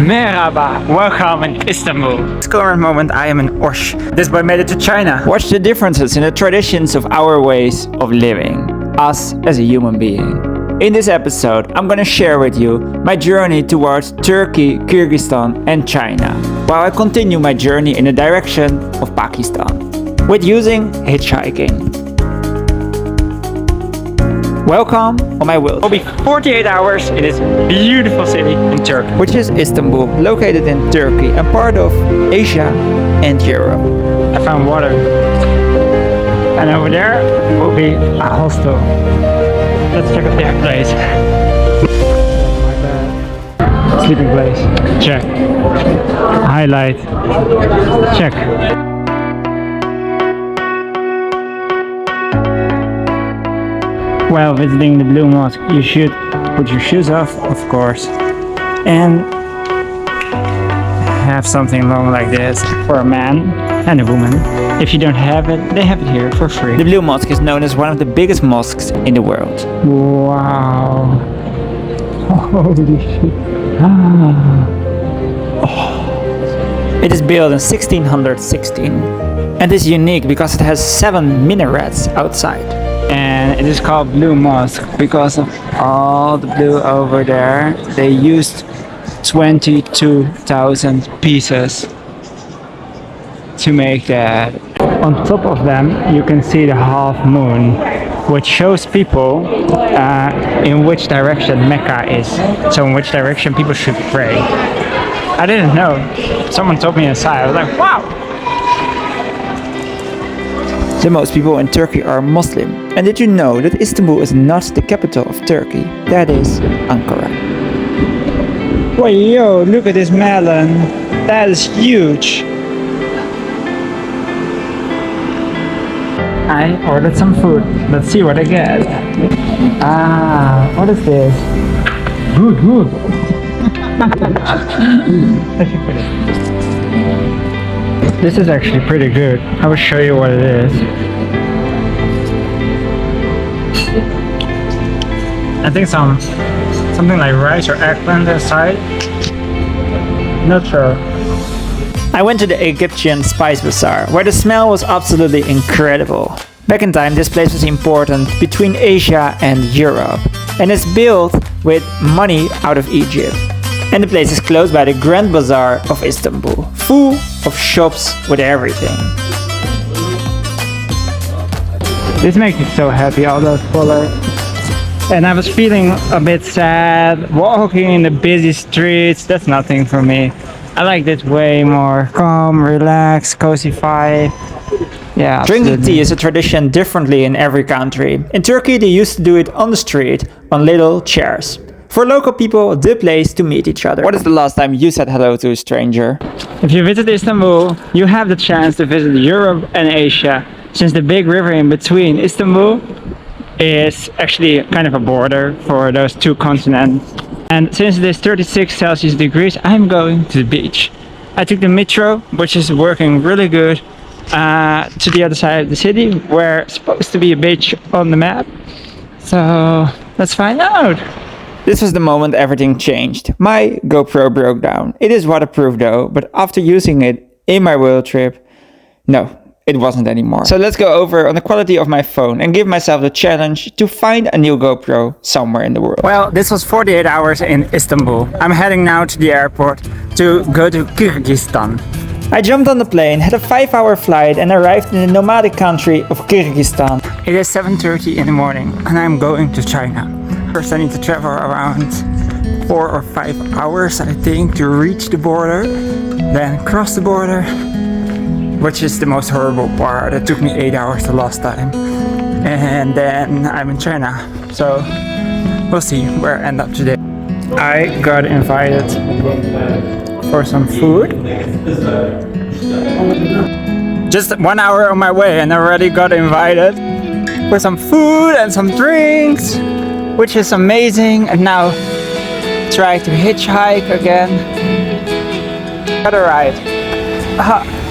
Merhaba, welcome in Istanbul. This current moment I am in Osh. This boy made it to China. Watch the differences in the traditions of our ways of living, us as a human being. In this episode, I'm gonna share with you my journey towards Turkey, Kyrgyzstan and China, while I continue my journey in the direction of Pakistan, with using hitchhiking. Welcome on my world. It'll be 48 hours in this beautiful city in Turkey. Which is Istanbul, located in Turkey and part of Asia and Europe. I found water. And over there will be a hostel. Let's check out their place. Sleeping place. Check. Highlight. Check. While visiting the Blue Mosque, you should put your shoes off, of course, and have something long like this for a man and a woman. If you don't have it, they have it here for free. The Blue Mosque is known as one of the biggest mosques in the world. Wow. Holy shit. It is built in 1616 and is unique because it has 7 minarets outside. And it is called Blue Mosque because of all the blue over there. They used 22,000 pieces to make that. On top of them you can see the half moon, which shows people in which direction Mecca is, so in which direction people should pray. I didn't know. Someone told me inside. I was like, wow! So most people in Turkey are Muslim. And did you know that Istanbul is not the capital of Turkey? That is Ankara. Whoa, yo, look at this melon. That is huge. I ordered some food. Let's see what I get. What is this? Good. This is actually pretty good. I will show you what it is. I think something like rice or eggplant inside. Not sure. I went to the Egyptian spice bazaar, where the smell was absolutely incredible. Back in time, this place was important between Asia and Europe, and it's built with money out of Egypt. And the place is close by the Grand Bazaar of Istanbul, full of shops with everything. This makes me so happy, all those colors. And I was feeling a bit sad, walking in the busy streets. That's nothing for me. I like this way more calm, relaxed, cozy vibe. Yeah, Drinking tea is a tradition differently in every country. In Turkey, they used to do it on the street, on little chairs. For local people, the place to meet each other. What is the last time you said hello to a stranger? If you visit Istanbul, you have the chance to visit Europe and Asia, since the big river in between Istanbul is actually kind of a border for those two continents. And since it is 36 Celsius degrees, I'm going to the beach. I took the metro, which is working really good, to the other side of the city, where it's supposed to be a beach on the map. So let's find out. This was the moment everything changed. My GoPro broke down. It is waterproof though, but after using it in my world trip, no, it wasn't anymore. So let's go over on the quality of my phone and give myself the challenge to find a new GoPro somewhere in the world. Well, this was 48 hours in Istanbul. I'm heading now to the airport to go to Kyrgyzstan. I jumped on the plane, had a 5-hour flight and arrived in the nomadic country of Kyrgyzstan. It is 7:30 in the morning and I'm going to China. First I need to travel around 4 or 5 hours, I think, to reach the border, then cross the border, which is the most horrible part. It took me 8 hours the last time, and then I'm in China. So we'll see where I end up today. I got invited for some food. Just 1 hour on my way and I already got invited for some food and some drinks, which is amazing. And now try to hitchhike again. Got a ride.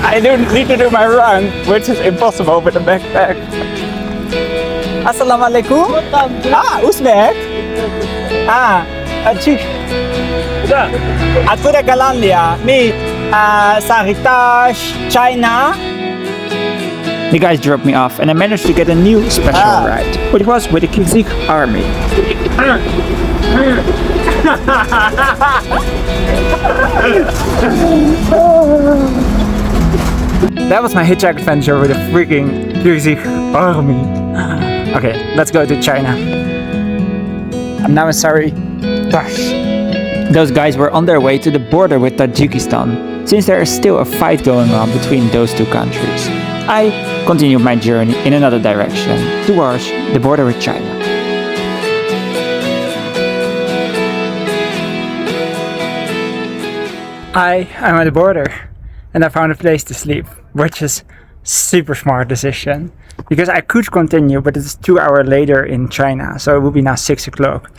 I don't need to do my run, which is impossible with a backpack. Assalamu alaikum. Uzbek. Откуда Голландия? Me, Saritash, China. The guys dropped me off and I managed to get a new special ride, which was with the Kyrgyz army. That was my hitchhike adventure with a freaking Kyrgyz army. Okay, let's go to China. I'm now sorry. Those guys were on their way to the border with Tajikistan, since there is still a fight going on between those two countries. I continued my journey in another direction, towards the border with China. I'm at the border and I found a place to sleep, which is super smart decision because I could continue, but it's 2 hours later in China, so it will be now 6 o'clock,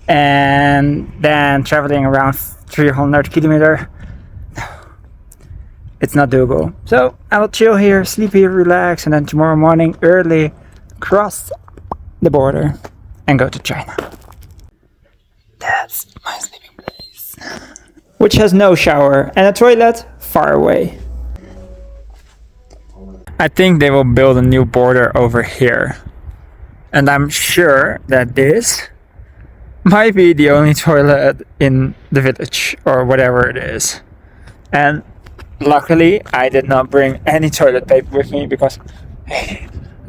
and then traveling around 300 kilometers. It's not doable. So I will chill here, sleep here, relax, and then tomorrow morning early cross the border and go to China. That's my sleeping place, which has no shower and a toilet far away. I think they will build a new border over here, and I'm sure that this might be the only toilet in the village or whatever it is. And luckily I did not bring any toilet paper with me because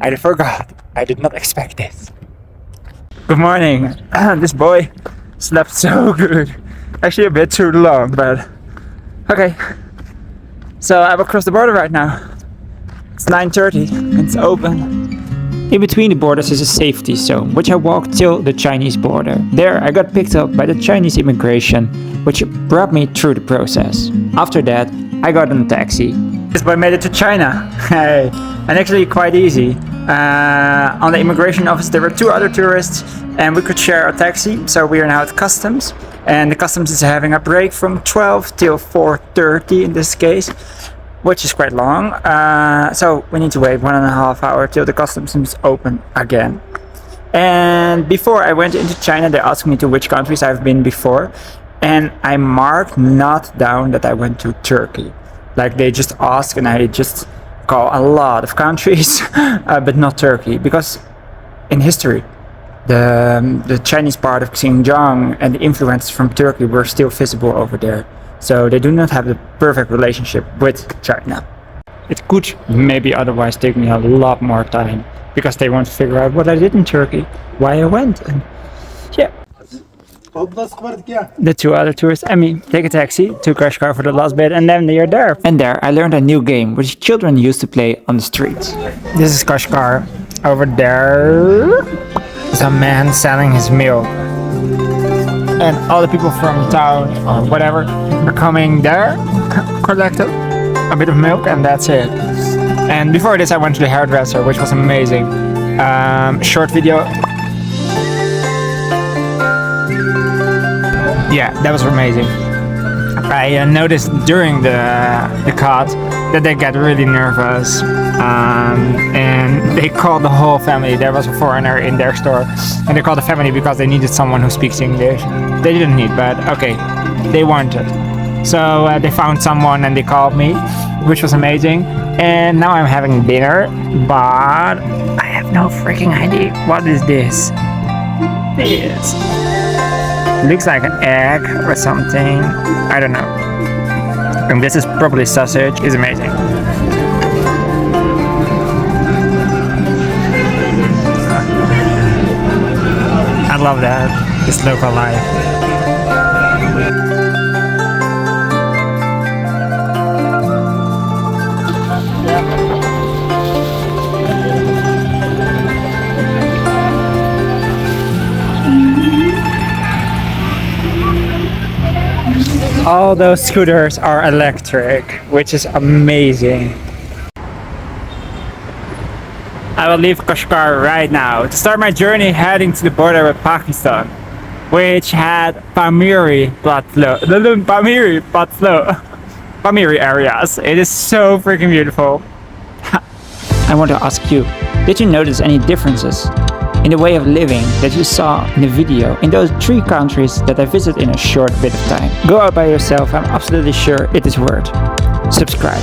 I forgot. I did not expect this. Good morning. This boy slept so good. Actually a bit too long, but okay. So I will cross the border right now. It's 9:30 and it's open. In between the borders is a safety zone, which I walked till the Chinese border. There I got picked up by the Chinese immigration, which brought me through the process. After that, I got in a taxi. This boy made it to China. Hey, and actually quite easy. On the immigration office there were 2 other tourists and we could share a taxi, so we are now at customs. And the customs is having a break from 12 till 4:30 in this case, which is quite long. So we need to wait 1.5 hours till the customs is open again. And before I went into China, they asked me to which countries I've been before. And I marked not down that I went to Turkey. Like they just ask and I just call a lot of countries, but not Turkey. Because in history, the Chinese part of Xinjiang and the influences from Turkey were still visible over there. So they do not have the perfect relationship with China. It could maybe otherwise take me a lot more time because they want to figure out what I did in Turkey, why I went, and yeah. The 2 other tourists and me take a taxi to Kyrgyzstan for the last bit, and then you're there. And there I learned a new game which children used to play on the streets. This is Kyrgyzstan. Over there is a man selling his milk. And all the people from town or whatever are coming there, collect a bit of milk, and that's it. And before this I went to the hairdresser, which was amazing. Short video. Yeah, that was amazing. I noticed during the cut that they get really nervous, and they called the whole family. There was a foreigner in their store, and they called the family because they needed someone who speaks English. They didn't need, but okay, they wanted. So they found someone and they called me, which was amazing. And now I'm having dinner, but I have no freaking idea. What is this? This looks like an egg or something. I don't know. And this is probably sausage. It's amazing. I love that. This local life. All those scooters are electric, which is amazing. I will leave Kashgar right now to start my journey heading to the border with Pakistan, which had Pamiri areas. It is so freaking beautiful. I want to ask you, did you notice any differences in the way of living that you saw in the video in those 3 countries that I visited in a short bit of time. Go out by yourself, I'm absolutely sure it is worth. Subscribe.